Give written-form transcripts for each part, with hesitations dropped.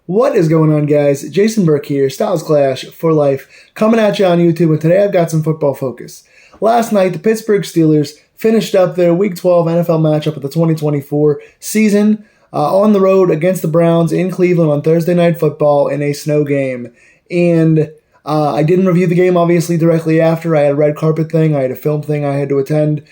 What is going on, guys? Jason Burke here, Styles Clash for Life, coming at you on YouTube, and today I've got some football focus. Last night, the Pittsburgh Steelers finished up their Week 12 NFL matchup of the 2024 season on the road against the Browns in Cleveland on Thursday Night Football in a snow game. And I didn't review the game, obviously, directly after. I had a red carpet thing. I had a film thing I had to attend.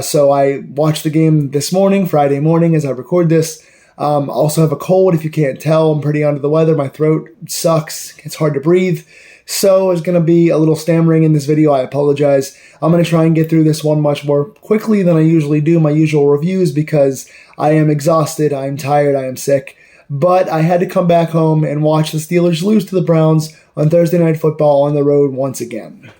So I watched the game this morning, Friday morning, as I record this. Also have a cold, if you can't tell. I'm pretty under the weather. My throat sucks. It's hard to breathe. So there's going to be a little stammering in this video. I apologize. I'm going to try and get through this one much more quickly than I usually do my usual reviews because I am exhausted, I am tired, I am sick. But I had to come back home and watch the Steelers lose to the Browns on Thursday Night Football on the road once again.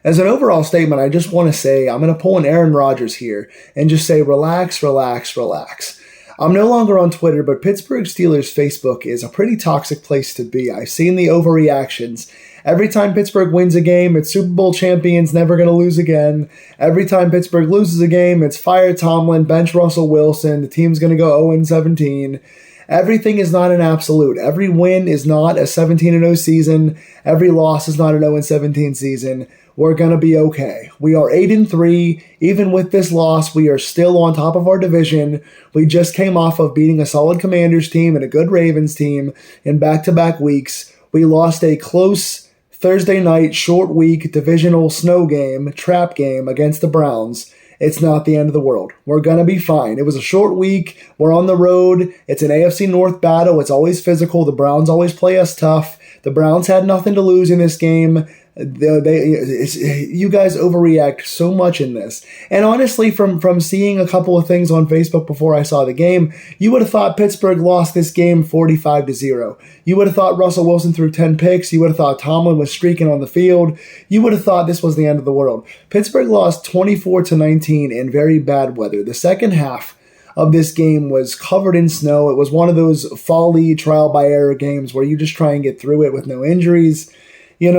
As an overall statement, I just want to say I'm going to pull an Aaron Rodgers here and just say relax, relax, relax. I'm no longer on Twitter, but Pittsburgh Steelers Facebook is a pretty toxic place to be. I've seen the overreactions. Every time Pittsburgh wins a game, it's Super Bowl champions, never going to lose again. Every time Pittsburgh loses a game, it's fire Tomlin, bench Russell Wilson, the team's going to go 0-17. Everything is not an absolute. Every win is not a 17-0 season. Every loss is not an 0-17 season. We're going to be okay. We are 8-3. Even with this loss, we are still on top of our division. We just came off of beating a solid Commanders team and a good Ravens team in back-to-back weeks. We lost a close Thursday night, short week, divisional snow game, trap game against the Browns. It's not the end of the world. We're going to be fine. It was a short week. We're on the road. It's an AFC North battle. It's always physical. The Browns always play us tough. The Browns had nothing to lose in this game. You guys overreact so much in this. And honestly, from seeing a couple of things on Facebook before I saw the game, you would have thought Pittsburgh lost this game 45-0. You would have thought Russell Wilson threw 10 picks. You would have thought Tomlin was streaking on the field. You would have thought this was the end of the world. Pittsburgh lost 24-19 in very bad weather. The second half of this game was covered in snow. It was one of those folly trial by error games where you just try and get through it with no injuries.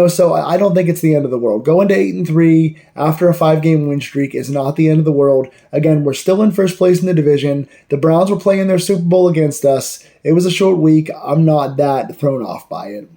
So I don't think it's the end of the world. Going to 8-3 after a 5-game win streak is not the end of the world. Again, we're still in first place in the division. The Browns were playing their Super Bowl against us. It was a short week. I'm not that thrown off by it.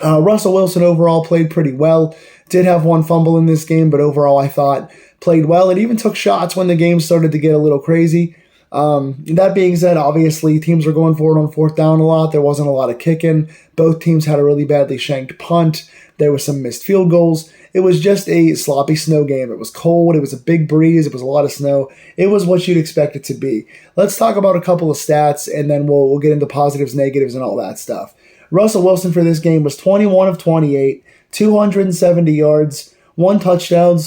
Russell Wilson overall played pretty well. Did have one fumble in this game, but overall I thought played well. It even took shots when the game started to get a little crazy. That being said, obviously, teams were going for it on fourth down a lot. There wasn't a lot of kicking. Both teams had a really badly shanked punt. There was some missed field goals. It was just a sloppy snow game. It was cold. It was a big breeze. It was a lot of snow. It was what you'd expect it to be. Let's talk about a couple of stats, and then we'll get into positives, negatives, and all that stuff. Russell Wilson for this game was 21 of 28, 270 yards, 1 touchdown,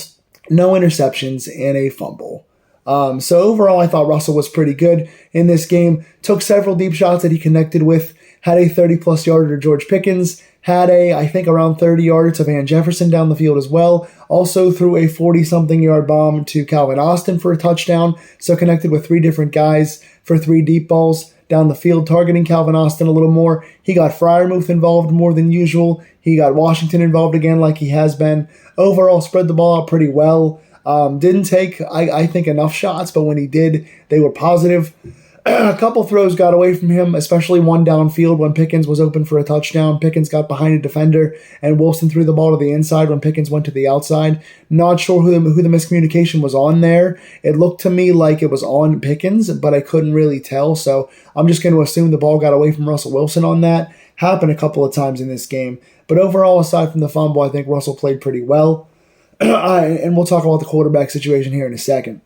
no interceptions, and a fumble. So overall, I thought Russell was pretty good in this game. Took several deep shots that he connected with. Had a 30-plus yarder to George Pickens. Had I think, around 30 yarder to Van Jefferson down the field as well. Also threw a 40-something yard bomb to Calvin Austin for a touchdown. So connected with 3 different guys for 3 deep balls down the field, targeting Calvin Austin a little more. He got Freiermuth involved more than usual. He got Washington involved again like he has been. Overall, spread the ball out pretty well. Didn't take, I think, enough shots, but when he did, they were positive. A couple throws got away from him, especially one downfield when Pickens was open for a touchdown. Pickens got behind a defender, and Wilson threw the ball to the inside when Pickens went to the outside. Not sure who the miscommunication was on there. It looked to me like it was on Pickens, but I couldn't really tell, so I'm just going to assume the ball got away from Russell Wilson on that. Happened a couple of times in this game. But overall, aside from the fumble, I think Russell played pretty well. And we'll talk about the quarterback situation here in a second.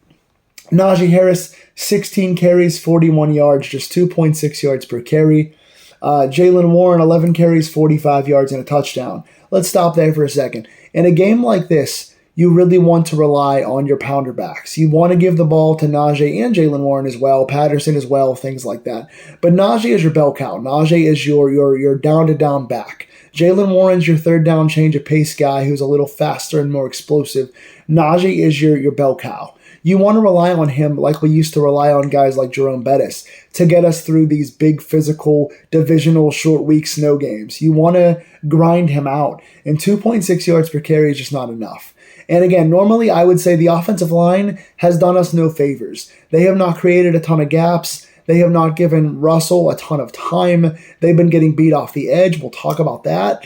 Najee Harris, 16 carries, 41 yards, just 2.6 yards per carry. Jaylen Warren, 11 carries, 45 yards, and a touchdown. Let's stop there for a second. In a game like this, you really want to rely on your pounder backs. You want to give the ball to Najee and Jaylen Warren as well, Patterson as well, things like that. But Najee is your bell cow. Najee is your down-to-down back. Jaylen Warren's your third down change of pace guy who's a little faster and more explosive. Najee is your bell cow. You want to rely on him like we used to rely on guys like Jerome Bettis to get us through these big physical, divisional, short week snow games. You want to grind him out, and 2.6 yards per carry is just not enough. And again, normally I would say the offensive line has done us no favors. They have not created a ton of gaps. They have not given Russell a ton of time. They've been getting beat off the edge. We'll talk about that.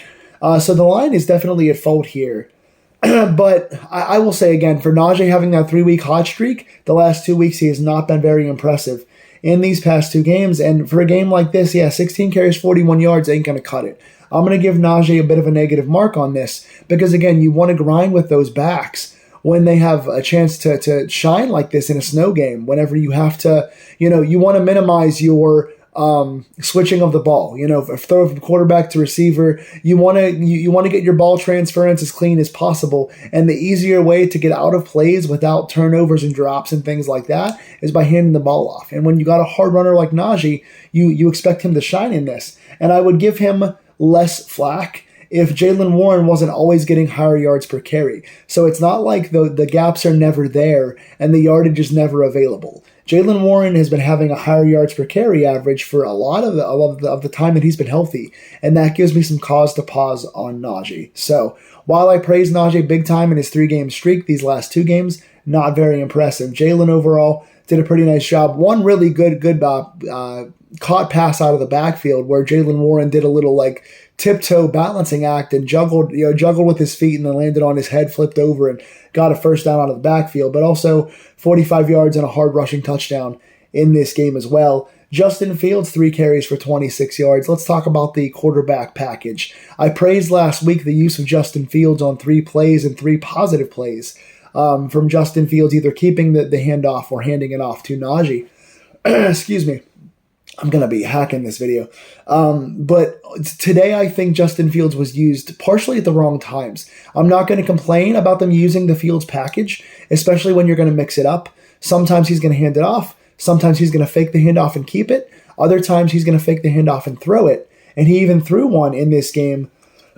So the line is definitely at fault here. But I will say again, for Najee having that 3-week hot streak, the last 2 weeks he has not been very impressive in these past 2 games. And for a game like this, 16 carries, 41 yards ain't going to cut it. I'm going to give Najee a bit of a negative mark on this because, again, you want to grind with those backs when they have a chance to shine like this in a snow game. Whenever you have to, you want to minimize your switching of the ball, throw from quarterback to receiver. You want to get your ball transference as clean as possible. And the easier way to get out of plays without turnovers and drops and things like that is by handing the ball off. And when you got a hard runner like Najee, you expect him to shine in this. And I would give him less flack if Jaylen Warren wasn't always getting higher yards per carry. So it's not like the gaps are never there and the yardage is never available. Jaylen Warren has been having a higher yards per carry average for a lot of the time that he's been healthy, and that gives me some cause to pause on Najee. So while I praise Najee big time in his 3-game streak, these last 2 games, not very impressive. Jaylen overall did a pretty nice job. One really good caught pass out of the backfield where Jaylen Warren did a little tiptoe balancing act and juggled with his feet and then landed on his head, flipped over, and got a first down out of the backfield. But also 45 yards and a hard rushing touchdown in this game as well. Justin Fields, 3 carries for 26 yards. Let's talk about the quarterback package. I praised last week the use of Justin Fields on 3 plays and 3 positive plays from Justin Fields, either keeping the handoff or handing it off to Najee. Excuse me. I'm going to be hacking this video. But today I think Justin Fields was used partially at the wrong times. I'm not going to complain about them using the Fields package, especially when you're going to mix it up. Sometimes he's going to hand it off. Sometimes he's going to fake the handoff and keep it. Other times he's going to fake the handoff and throw it. And he even threw one in this game,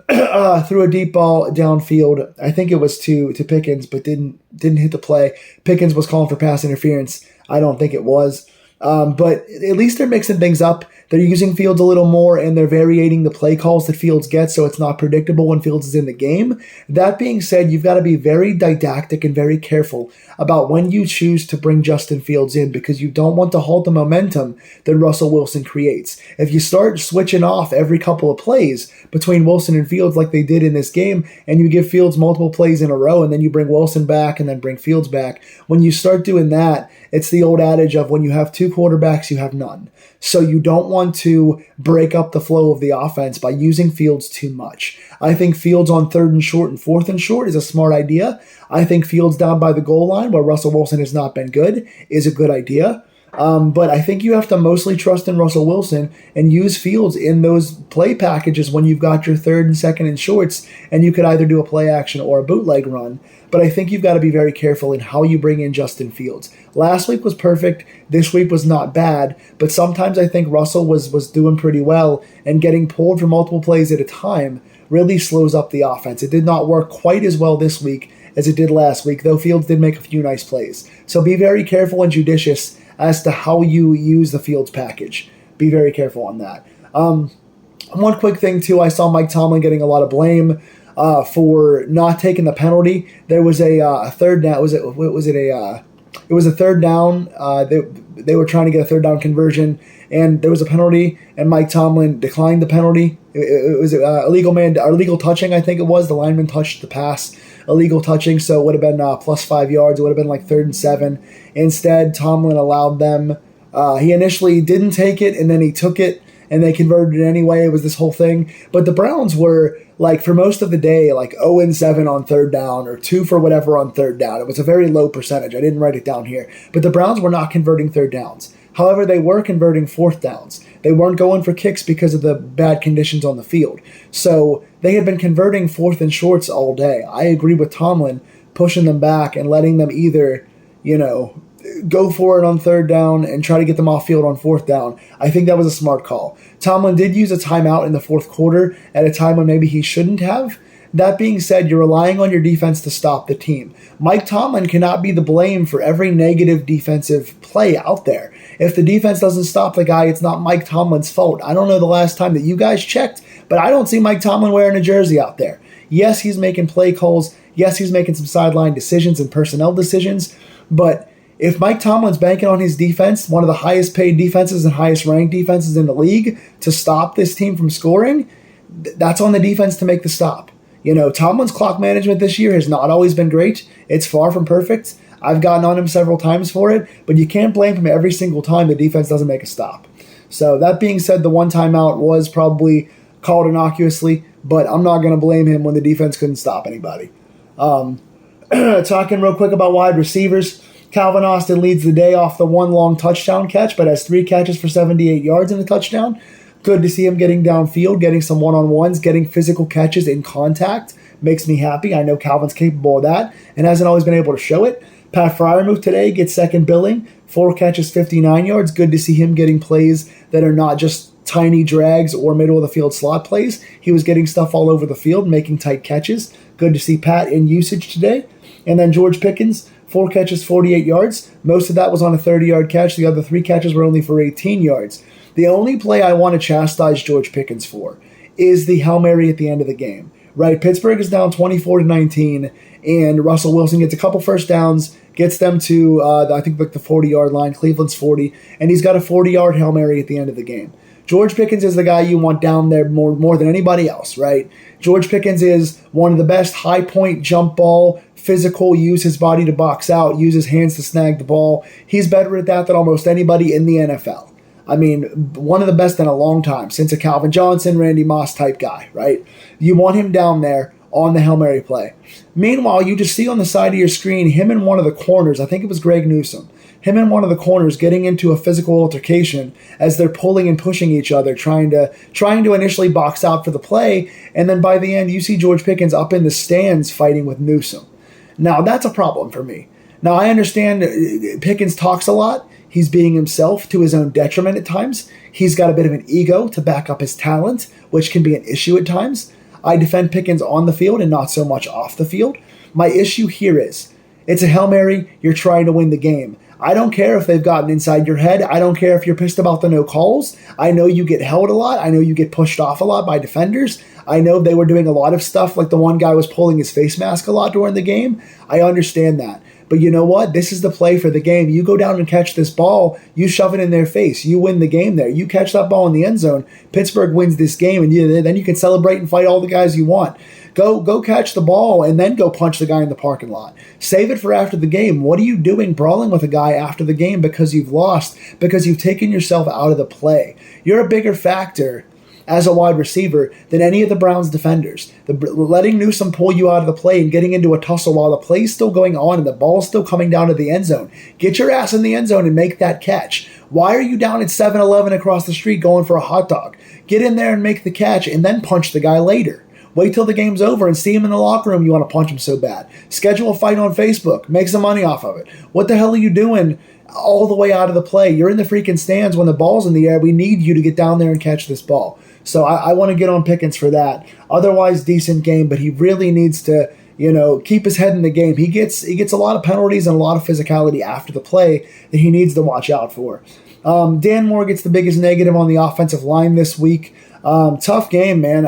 threw a deep ball downfield. I think it was to Pickens, but didn't hit the play. Pickens was calling for pass interference. I don't think it was. But at least they're mixing things up. They're using Fields a little more, and they're varying the play calls that Fields gets so it's not predictable when Fields is in the game. That being said, you've got to be very didactic and very careful about when you choose to bring Justin Fields in because you don't want to halt the momentum that Russell Wilson creates. If you start switching off every couple of plays between Wilson and Fields like they did in this game, and you give Fields multiple plays in a row, and then you bring Wilson back and then bring Fields back, when you start doing that, it's the old adage of when you have 2 quarterbacks, you have none. So you don't want to break up the flow of the offense by using Fields too much. I think Fields on 3rd and short and 4th and short is a smart idea. I think Fields down by the goal line where Russell Wilson has not been good is a good idea. But I think you have to mostly trust in Russell Wilson and use Fields in those play packages when you've got your 3rd and 2nd and shorts, and you could either do a play action or a bootleg run. But I think you've got to be very careful in how you bring in Justin Fields. Last week was perfect. This week was not bad. But sometimes I think Russell was doing pretty well, and getting pulled for multiple plays at a time really slows up the offense. It did not work quite as well this week as it did last week, though Fields did make a few nice plays. So be very careful and judicious as to how you use the Fields package. Be very careful on that. One quick thing, too, I saw Mike Tomlin getting a lot of blame for not taking the penalty. There was a third down. It was a third down. They were trying to get a third down conversion, and there was a penalty, and Mike Tomlin declined the penalty. It was illegal touching, I think it was. The lineman touched the pass. Illegal touching, so it would have been plus 5 yards. It would have been 3rd and 7. Instead, Tomlin allowed them. He initially didn't take it, and then he took it, and they converted it anyway. It was this whole thing. But the Browns were, for most of the day, 0-7 on 3rd down or 2 for whatever on 3rd down. It was a very low percentage. I didn't write it down here. But the Browns were not converting 3rd downs. However, they were converting 4th downs. They weren't going for kicks because of the bad conditions on the field. So they had been converting 4th and shorts all day. I agree with Tomlin pushing them back and letting them either, go for it on 3rd down and try to get them off field on 4th down. I think that was a smart call. Tomlin did use a timeout in the 4th quarter at a time when maybe he shouldn't have. That being said, you're relying on your defense to stop the team. Mike Tomlin cannot be the blame for every negative defensive play out there. If the defense doesn't stop the guy, it's not Mike Tomlin's fault. I don't know the last time that you guys checked, but I don't see Mike Tomlin wearing a jersey out there. Yes, he's making play calls. Yes, he's making some sideline decisions and personnel decisions, but If Mike Tomlin's banking on his defense, one of the highest paid defenses and highest ranked defenses in the league, to stop this team from scoring, that's on the defense to make the stop. Tomlin's clock management this year has not always been great. It's far from perfect. I've gotten on him several times for it, but you can't blame him every single time the defense doesn't make a stop. So that being said, the one timeout was probably called innocuously, but I'm not going to blame him when the defense couldn't stop anybody. Talking real quick about wide receivers, Calvin Austin leads the day off the one long touchdown catch, but has 3 catches for 78 yards in a touchdown. Good to see him getting downfield, getting some one-on-ones, getting physical catches in contact. Makes me happy. I know Calvin's capable of that and hasn't always been able to show it. Pat Freiermuth today gets second billing, 4 catches, 59 yards. Good to see him getting plays that are not just tiny drags or middle-of-the-field slot plays. He was getting stuff all over the field, making tight catches. Good to see Pat in usage today. And then George Pickens, 4 catches, 48 yards. Most of that was on a 30-yard catch. The other 3 catches were only for 18 yards. The only play I want to chastise George Pickens for is the Hail Mary at the end of the game. Right, Pittsburgh is down 24-19, and Russell Wilson gets a couple first downs, gets them to, I think, like the 40-yard line, Cleveland's 40, and he's got a 40-yard Hail Mary at the end of the game. George Pickens is the guy you want down there more than anybody else, right? George Pickens is one of the best high-point jump ball, physical, use his body to box out, use his hands to snag the ball. He's better at that than almost anybody in the NFL. I mean, one of the best in a long time, since a Calvin Johnson, Randy Moss type guy, right? You want him down there on the Hail Mary play. Meanwhile, you just see on the side of your screen him and one of the corners, I think it was Greg Newsome, him and one of the corners getting into a physical altercation as they're pulling and pushing each other, trying to initially box out for the play, and then by the end you see George Pickens up in the stands fighting with Newsome. Now, that's a problem for me. Now, I understand Pickens talks a lot. He's being himself to his own detriment at times. He's got a bit of an ego to back up his talent, which can be an issue at times. I defend Pickens on the field and not so much off the field. My issue here is, it's a Hail Mary, you're trying to win the game. I don't care if they've gotten inside your head. I don't care if you're pissed about the no calls. I know you get held a lot. I know you get pushed off a lot by defenders. I know they were doing a lot of stuff, like the one guy was pulling his face mask a lot during the game. I understand that. But you know what? This is the play for the game. You go down and catch this ball, you shove it in their face, you win the game there. You catch that ball in the end zone, Pittsburgh wins this game, and then you can celebrate and fight all the guys you want. Go catch the ball and then go punch the guy in the parking lot. Save it for after the game. What are you doing brawling with a guy after the game because you've lost, because you've taken yourself out of the play? You're a bigger factor as a wide receiver than any of the Browns defenders. Letting Newsome pull you out of the play and getting into a tussle while the play's still going on and the ball's still coming down to the end zone. Get your ass in the end zone and make that catch. Why are you down at 7-Eleven across the street going for a hot dog? Get in there and make the catch and then punch the guy later. Wait till the game's over and see him in the locker room. You want to punch him so bad. Schedule a fight on Facebook. Make some money off of it. What the hell are you doing all the way out of the play? You're in the freaking stands when the ball's in the air. We need you to get down there and catch this ball. So I want to get on Pickens for that. Otherwise, decent game, but he really needs to, keep his head in the game. He gets a lot of penalties and a lot of physicality after the play that he needs to watch out for. Dan Moore gets the biggest negative on the offensive line this week. Tough game, man.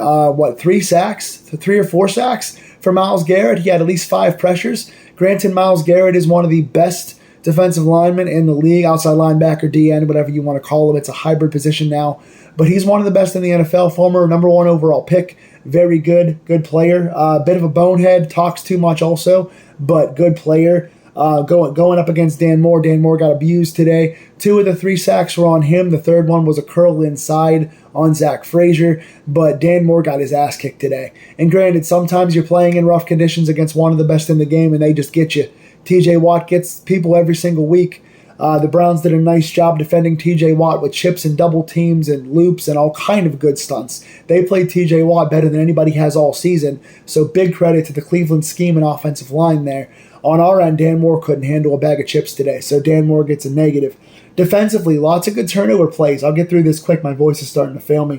3 sacks? 3 or 4 sacks for Myles Garrett? He had at least 5 pressures. Granted, Myles Garrett is one of the best defensive linemen in the league, outside linebacker, DN, whatever you want to call him. It's a hybrid position now. But he's one of the best in the NFL, former number 1 overall pick. Very good player. Bit of a bonehead, talks too much also, but good player. Going up against Dan Moore. Dan Moore got abused today. 2 of the 3 sacks were on him. The third one was a curl inside on Zach Frazier, but Dan Moore got his ass kicked today. And granted, sometimes you're playing in rough conditions against one of the best in the game and they just get you. TJ Watt gets people every single week. The Browns did a nice job defending TJ Watt with chips and double teams and loops and all kind of good stunts. They played TJ Watt better than anybody has all season, so big credit to the Cleveland scheme and offensive line there. On our end, Dan Moore couldn't handle a bag of chips today, so Dan Moore gets a negative. Defensively, lots of good turnover plays. I'll get through this quick. My voice is starting to fail me.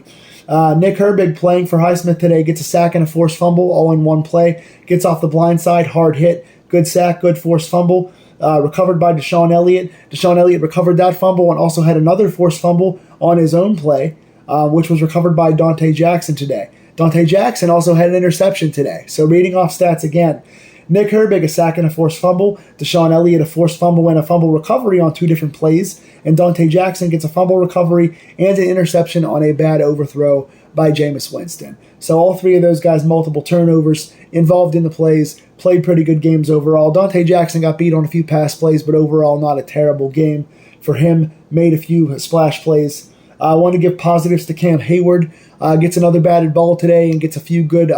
Nick Herbig playing for Highsmith today gets a sack and a forced fumble, all in one play. Gets off the blind side, hard hit, good sack, good forced fumble. Recovered by Deshaun Elliott. Deshaun Elliott recovered that fumble and also had another forced fumble on his own play, which was recovered by Dante Jackson today. Dante Jackson also had an interception today. So reading off stats again, Nick Herbig, a sack and a forced fumble. Deshaun Elliott, a forced fumble and a fumble recovery on 2 different plays. And Dante Jackson gets a fumble recovery and an interception on a bad overthrow by Jameis Winston. So all 3 of those guys, multiple turnovers, involved in the plays, played pretty good games overall. Dante Jackson got beat on a few pass plays, but overall not a terrible game for him. Made a few splash plays. I want to give positives to Cam Hayward. Gets another batted ball today and gets a few good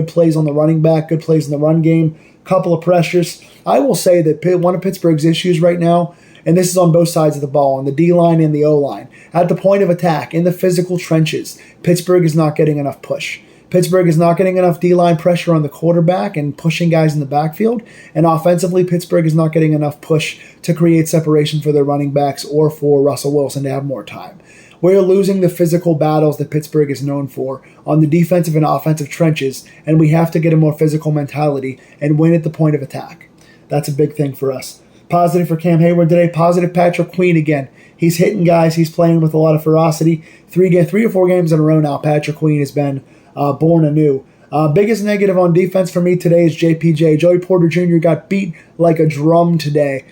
plays on the running back, good plays in the run game, couple of pressures. I will say that one of Pittsburgh's issues right now, and this is on both sides of the ball, on the D-line and the O-line, at the point of attack, in the physical trenches, Pittsburgh is not getting enough push. Pittsburgh is not getting enough D-line pressure on the quarterback and pushing guys in the backfield. And offensively, Pittsburgh is not getting enough push to create separation for their running backs or for Russell Wilson to have more time. We're losing the physical battles that Pittsburgh is known for on the defensive and offensive trenches, and we have to get a more physical mentality and win at the point of attack. That's a big thing for us. Positive for Cam Hayward today. Positive Patrick Queen again. He's hitting guys. He's playing with a lot of ferocity. 3 or 4 games in a row now, Patrick Queen has been born anew. Biggest negative on defense for me today is JPJ. Joey Porter Jr. got beat like a drum today.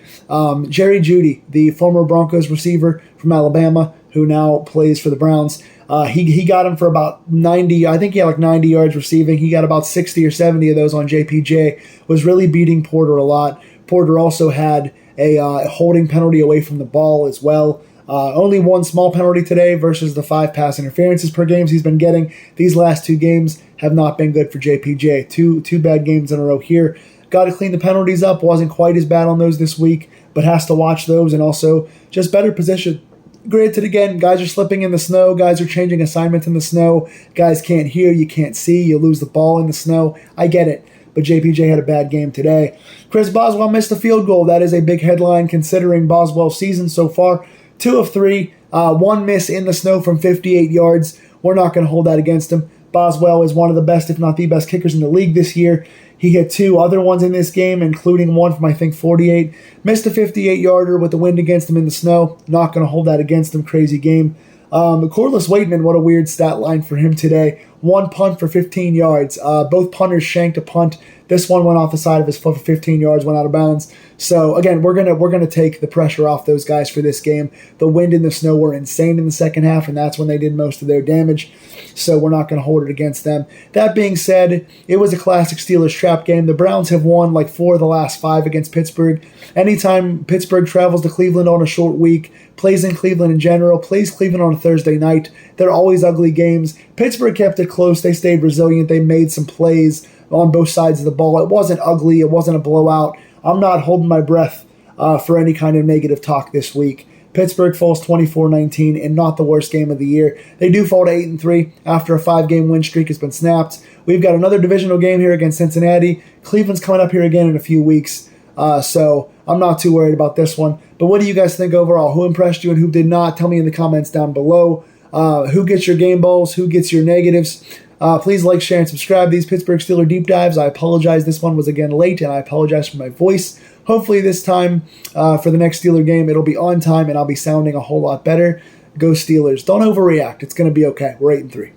Jerry Jeudy, the former Broncos receiver from Alabama, who now plays for the Browns, he got him for about 90. I think he had like 90 yards receiving. He got about 60 or 70 of those on JPJ. Was really beating Porter a lot. Porter also had a holding penalty away from the ball as well. Only 1 small penalty today versus the 5 pass interferences per game he's been getting. These last 2 games have not been good for JPJ. Two bad games in a row here. Got to clean the penalties up. Wasn't quite as bad on those this week, but has to watch those and also just better position. Granted, again, guys are slipping in the snow. Guys are changing assignments in the snow. Guys can't hear. You can't see. You lose the ball in the snow. I get it. But JPJ had a bad game today. Chris Boswell missed a field goal. That is a big headline considering Boswell's season so far. 2 of 3, 1 miss in the snow from 58 yards. We're not going to hold that against him. Boswell is one of the best, if not the best, kickers in the league this year. He hit 2 other ones in this game, including one from, I think, 48. Missed a 58-yarder with the wind against him in the snow. Not going to hold that against him. Crazy game. Corliss Waitman, what a weird stat line for him today. 1 punt for 15 yards. Both punters shanked a punt. This one went off the side of his foot for 15 yards, went out of bounds. So again, we're gonna take the pressure off those guys for this game. The wind and the snow were insane in the second half, and that's when they did most of their damage. So we're not going to hold it against them. That being said, it was a classic Steelers trap game. The Browns have won like 4 of the last 5 against Pittsburgh. Anytime Pittsburgh travels to Cleveland on a short week, plays in Cleveland in general, plays Cleveland on a Thursday night, they're always ugly games. Pittsburgh kept it close. They stayed resilient. They made some plays on both sides of the ball. It wasn't ugly. It wasn't a blowout. I'm not holding my breath for any kind of negative talk this week. Pittsburgh falls 24-19 and not the worst game of the year. They do fall to 8-3 after a 5-game win streak has been snapped. We've got another divisional game here against Cincinnati. Cleveland's coming up here again in a few weeks, so I'm not too worried about this one. But what do you guys think overall? Who impressed you and who did not? Tell me in the comments down below. Who gets your game balls? Who gets your negatives? Please like, share, and subscribe. These Pittsburgh Steelers deep dives. I apologize. This one was again late, and I apologize for my voice. Hopefully this time for the next Steeler game, it'll be on time, and I'll be sounding a whole lot better. Go Steelers. Don't overreact. It's going to be okay. We're 8-3.